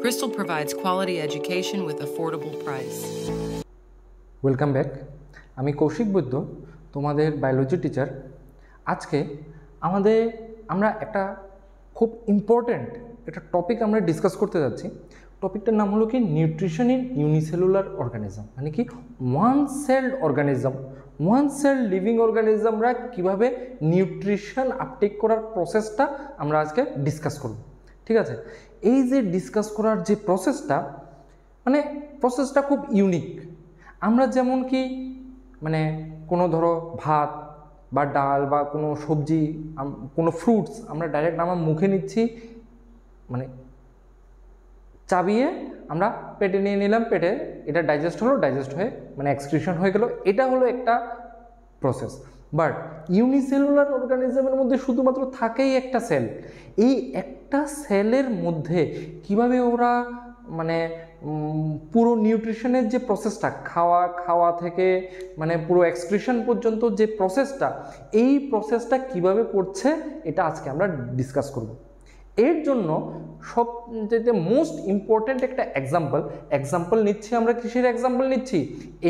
Bristol provides quality education with affordable price. Welcome back. আমি কৌশিক বৈদ্য, তোমাদের biology teacher. আজকে আমরা একটা খুব ইম্পর্ট্যান্ট একটা টপিক আমরা ডিসকাস করতে যাচ্ছি। টপিকটার নাম হলো কি নিউট্রিশন ইন ইউনিসেলুলার অর্গানিজম, মানে কি one celled organism, one cell living অর্গানিজমরা কীভাবে নিউট্রিশন আপটেক করার প্রসেসটা আমরা আজকে ডিসকাস করব। ঠিক আছে, এই যে ডিসকাস করার যে প্রসেসটা খুব ইউনিক। আমরা যেমন কি কোনো ধরো ভাত বা ডাল বা কোনো সবজি, কোনো ফ্রুটস আমরা ডাইরেক্ট আমার মুখে নিচ্ছি, চাবিয়ে আমরা পেটে নিয়ে নিলাম, পেটে এটা ডাইজেস্ট হলো, ডাইজেস্ট হয়ে এক্সক্রিশন হয়ে গেল, এটা হলো একটা প্রসেস। বাট ইউনিসেলুলার অর্গানিজমের মধ্যে শুধুমাত্র থাকেই একটা সেল। এই একটা সেলের মধ্যে কিভাবে ওরা পুরো নিউট্রিশনের যে প্রসেসটা, খাওয়া থেকে পুরো এক্সক্রিশন পর্যন্ত যে প্রসেসটা, এই প্রসেসটা কিভাবে করছে এটা আজকে আমরা ডিসকাস করব। এর জন্য সবচেয়ে মোস্ট ইম্পর্ট্যান্ট একটা এক্সাম্পল নিচ্ছি আমরা। কিসের এক্সাম্পল নিচ্ছি?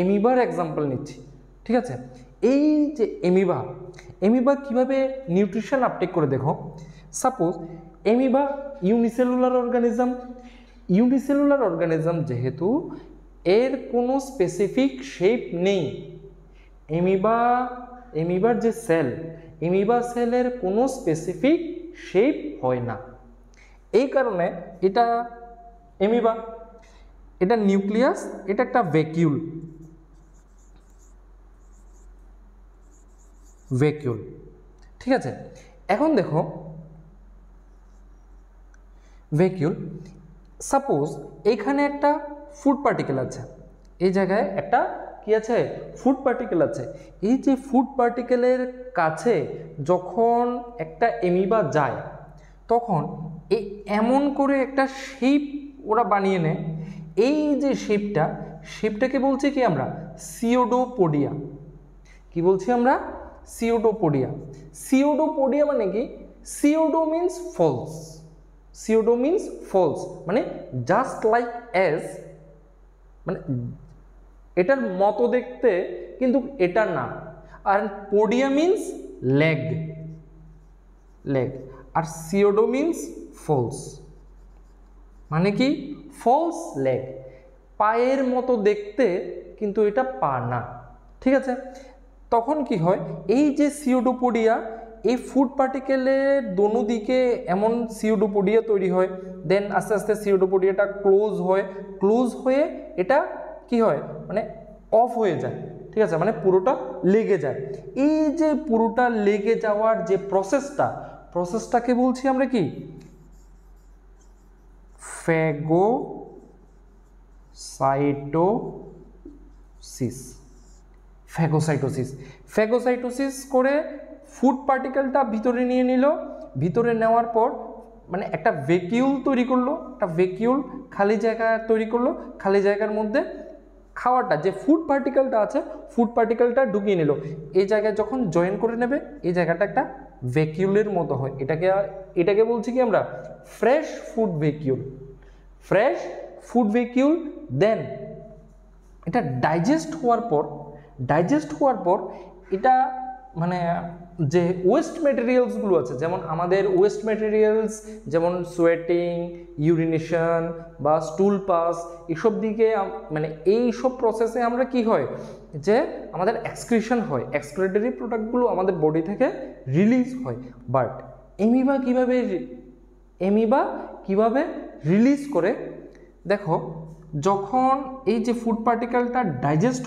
এমিবার এক্সাম্পল নিচ্ছি। ঠিক আছে, এই যে এমিবা কিভাবে নিউট্রিশন আপটেক করে, দেখো সাপোজ এমিবা ইউনিসেলুলার অর্গানিজম যেহেতু এর কোনো স্পেসিফিক শেপ নেই, এমিবার যে এমিবা সেলের কোনো স্পেসিফিক শেপ হয় না। এই কারণে এটা এমিবা, এটা নিউক্লিয়াস, এটা একটা ভ্যাকিউল। ঠিক আছে, এখন দেখো ভ্যাকিউল, সাপোজ এখানে একটা ফুড পার্টিকেল আছে, এই জায়গায় একটা কি আছে? ফুড পার্টিকেল আছে। এই যে ফুড পার্টিকেলের কাছে যখন একটা এমিবা যায়, তখন এই এমন করে একটা শেপ ওরা বানিয়ে নেয়। এই যে শেপটাকে বলছি কি আমরা? সিওডোপোডিয়া। কি বলছি আমরা? সিওডোপোডিয়া। সিওডোপোডিয়া মানে কি? Pseudo means false, just like as, এটার মতো দেখতে কিন্তু এটা না। আর পোডিয়া মিন্স লেগ, আর সিওডো মিন্স ফলস, মানে কি ফলস লেগ, পায়ের মতো দেখতে কিন্তু এটা পা না। ঠিক আছে, তখন কি হয়? এই যে সিওডোপোডিয়া, এই ফুড পার্টিকেলের দোনো দিকে এমন সিওডোপোডিয়া তৈরি হয়, দেন আস্তে আস্তে সিওডোপোডিয়াটা ক্লোজ হয়ে এটা কি হয়? অফ হয়ে যায়। ঠিক আছে, পুরোটা লেগে যায়। এই যে পুরোটা লেগে যাওয়ার যে প্রসেসটাকে বলছি আমরা কি? ফ্যাগোসাইটোসিস করে ফুড পার্টিকেলটা ভিতরে নিয়ে নিল। ভিতরে নেওয়ার পর একটা ভ্যাকিউল তৈরি করলো, খালি জায়গা তৈরি করলো। খালি জায়গার মধ্যে খাওয়াটা, যে ফুড পার্টিকেলটা আছে, ফুড পার্টিকেলটা ঢুকিয়ে নিল। এই জায়গায় যখন জয়েন করে নেবে, এই জায়গাটা একটা ভ্যাকিউলের মতো হয়। এটাকে বলছি কি আমরা? Fresh food vacuole. দেন এটা ডাইজেস্ট হওয়ার পর এটা যে ওয়েস্ট ম্যাটেরিয়ালসগুলো আছে, যেমন আমাদের ওয়েস্ট ম্যাটেরিয়ালস, যেমন সোয়েটিং, ইউরিনেশন বা স্টুল পাস, এসব দিকে এই সব প্রসেসে আমরা কি হয় যে আমাদের এক্সক্রিশন হয়, এক্সক্রিটরি প্রোডাক্টগুলো আমাদের বডি থেকে রিলিজ হয়। বাট এমিবা কিভাবে রিলিজ করে? দেখো, যখন এই যে ফুড পার্টিকেলটা ডাইজেস্ট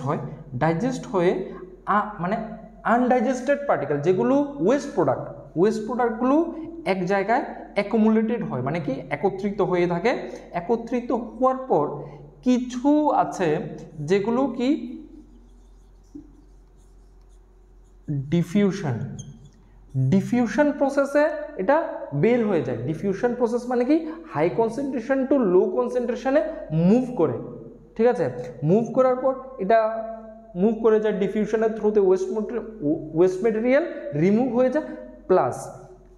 হয়ে আনডাইজেস্টেড পার্টিকেল, যেগুলো ওয়েস্ট প্রোডাক্টগুলো এক জায়গায় অ্যাকুমুলেটেড হয়, কি একত্রিত হয়ে থাকে। একত্রিত হওয়ার পর কিছু আছে যেগুলো কি ডিফিউশন প্রসেসে এটা বের হয়ে যায়। ডিফিউশন প্রসেস মানে কি? High concentration to low কনসেন্ট্রেশনে move করে। ঠিক আছে, মুভ করার পর এটা মুভ করে যায় ডিফিউশনের থ্রুতে, ওয়েস্ট মেটেরিয়াল রিমুভ হয়ে যায়। প্লাস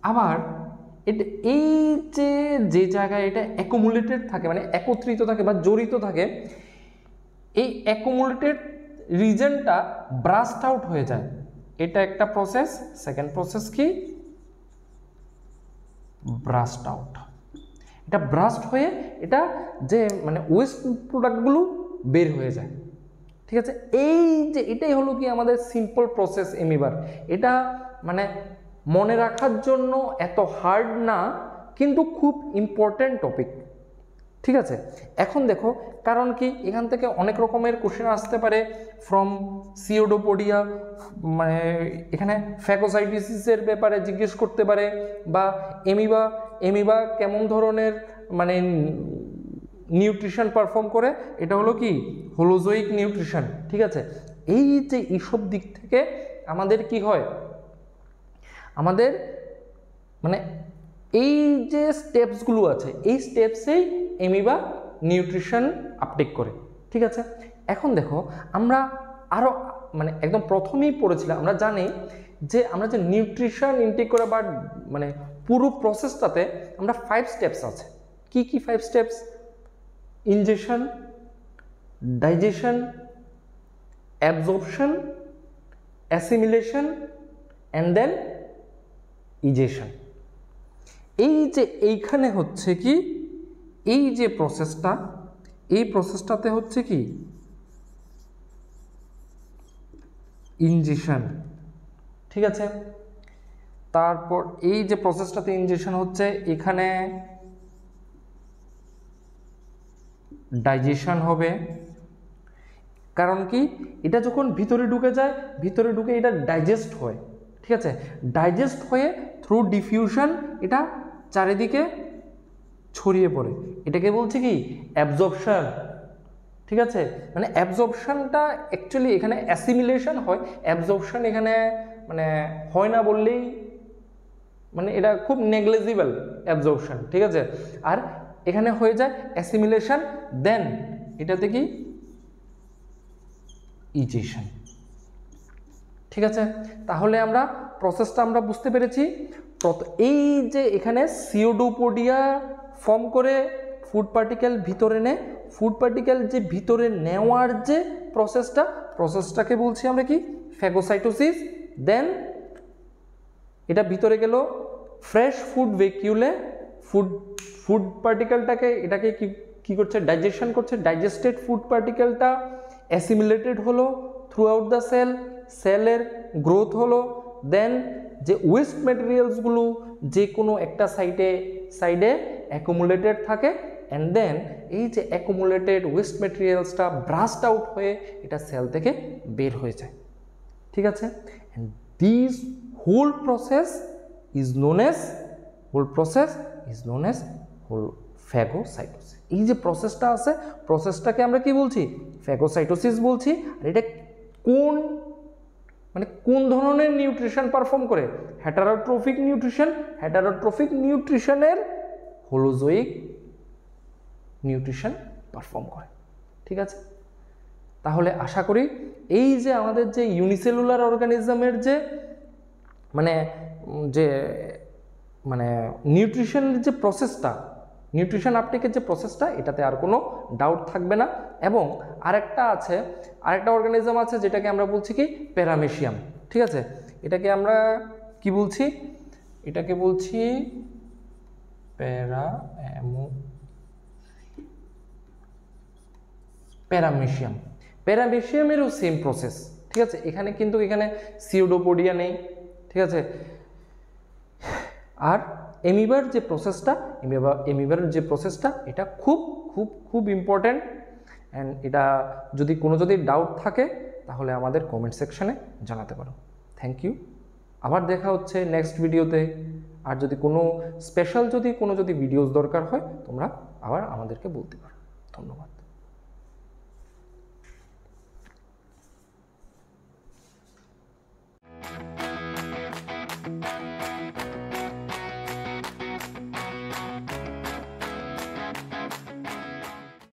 আবার এই যে জায়গায় এটা অ্যাকুমুলেটেড থাকে, মানে একত্রিত থাকে বা জড়িত থাকে, এই অ্যাকুমুলেটেড রিজনটা ব্রাস্ট আউট হয়ে যায়। এটা একটা প্রসেস। সেকেন্ড প্রসেস কি? ব্রাস্ট আউট। এটা ব্রাস্ট হয়ে এটা যে মানে ওয়েস্ট প্রোডাক্টগুলো বের হয়ে যায়। ঠিক আছে, এই যে এটাই হলো কি আমাদের সিম্পল প্রসেস এমিবার। এটা মানে মনে রাখার জন্য এত হার্ড না, কিন্তু খুব ইম্পর্ট্যান্ট টপিক। ঠিক আছে, এখন দেখো কারণ কি এখান থেকে অনেক রকমের কোশ্চেন আসতে পারে ফ্রম সিওডোপোডিয়া, মানে এখানে ফ্যাগোসাইটোসিসের ব্যাপারে জিজ্ঞেস করতে পারে, বা এমিবা কেমন ধরনের মানে নিউট্রিশন পারফর্ম করে, এটা হলো কি হোলোজোইক নিউট্রিশন। ঠিক আছে, এই যে এইসব দিক থেকে আমাদের কি হয়, আমাদের মানে এই যে স্টেপসগুলো আছে এই স্টেপসেই এমিবা নিউট্রিশন আপটেক করে। ঠিক আছে, এখন দেখো আমরা আরও মানে একদম প্রথমেই পড়েছিলাম, আমরা জানি যে আমরা যে নিউট্রিশন ইনটেক করে বা মানে পুরো প্রসেসটাতে আমরা 5 স্টেপস আছে। কি কি 5 steps? Ingestion, digestion, absorption, assimilation and then egestion. এই যে এইখানে হচ্ছে কি এই যে প্রসেসটা, এই প্রসেসটাতে হচ্ছে কি ইনজেকশন। ঠিক আছে, তারপর এই যে প্রসেসটাতে ইনজেকশন হচ্ছে, এখানে ডাইজেশন হবে। কারণ কি এটা যখন ভিতরে ঢুকে যায়, ভিতরে ঢুকে এটা ডাইজেস্ট হয়। ঠিক আছে, ডাইজেস্ট হয়ে থ্রু ডিফিউশন এটা চারিদিকে ছড়িয়ে পড়ে, এটাকে বলছে কি অ্যাবজর্পশন। ঠিক আছে, মানে অ্যাবজর্পশনটা অ্যাকচুয়ালি এখানে অ্যাসিমিলেশন হয়, অ্যাবজর্পশন এখানে মানে হয় না বললেই মানে এটা খুব নেগলিজিবল অ্যাবজর্পশন। ঠিক আছে, আর এখানে হয়ে যায় অ্যাসিমিলেশন, দেন এটাতে কি ইজেশন। ঠিক আছে, তাহলে আমরা প্রসেসটা আমরা বুঝতে পেরেছি। এই যে এখানে সিওডোপোডিয়া ফর্ম করে ফুড পার্টিকেল ভিতরে নেয়, ফুড পার্টিকেল যে ভিতরে নেওয়ার যে প্রসেসটাকে বলছি আমরা কি ফ্যাগোসাইটোসিস। দেন এটা ভিতরে গেল ফ্রেশ ফুড ভ্যাকুলে, ফুড পার্টিকেলটাকে এটাকে কি করছে ডাইজেশন করছে, ডাইজেস্টেড ফুড পার্টিকেলটা অ্যাসিমিলেটেড হলো থ্রু আউট দ্য সেলের গ্রোথ হলো। দেন যে ওয়েস্ট ম্যাটেরিয়ালসগুলো যে কোনো একটা সাইডে অ্যাকুমুলেটেড থাকে, অ্যান্ড দেন এই যে অ্যাকুমুলেটেড ওয়েস্ট ম্যাটেরিয়ালসটা ব্রাস্ট আউট হয়ে এটা সেল থেকে বের হয়ে যায়। ঠিক আছে, and this whole process is known as phagocytosis. এই যে প্রসেসটা আছে, প্রসেসটাকে আমরা কি বলছি ফ্যাগোসাইটোসিস বলছি। আর এটা কোন ধরনের নিউট্রিশন পারফর্ম করে? হেটারোট্রফিক নিউট্রিশনের হোলোজোইক নিউট্রিশন পারফর্ম করে। ঠিক আছে, তাহলে আশা করি এই যে আমাদের যে ইউনিসেলুলার অর্গানিজমের যে নিউট্রিশনের যে প্রসেসটা, নিউট্রিশন আপটেকের যে প্রসেসটা, এটাতে আর কোনো ডাউট থাকবে না। এবং আরেকটা অর্গানিজম আছে যেটাকে আমরা বলছি কি প্যারামেশিয়াম। ঠিক আছে, এটাকে আমরা কি বলছি? এটাকে বলছি প্যারামেশিয়ামেরও সেম প্রসেস। ঠিক আছে, এখানে সিওডোপোডিয়া নেই। ঠিক আছে, আর এমিবার যে প্রসেসটা এটা খুব ইম্পর্ট্যান্ট। অ্যান্ড এটা যদি ডাউট থাকে তাহলে আমাদের কমেন্ট সেকশনে জানাতে পারো। থ্যাংক ইউ, আবার দেখা হচ্ছে নেক্সট ভিডিওতে। আর যদি কোনো স্পেশাল যদি ভিডিওস দরকার হয় তোমরা আবার আমাদেরকে বলতে পারো। ধন্যবাদ।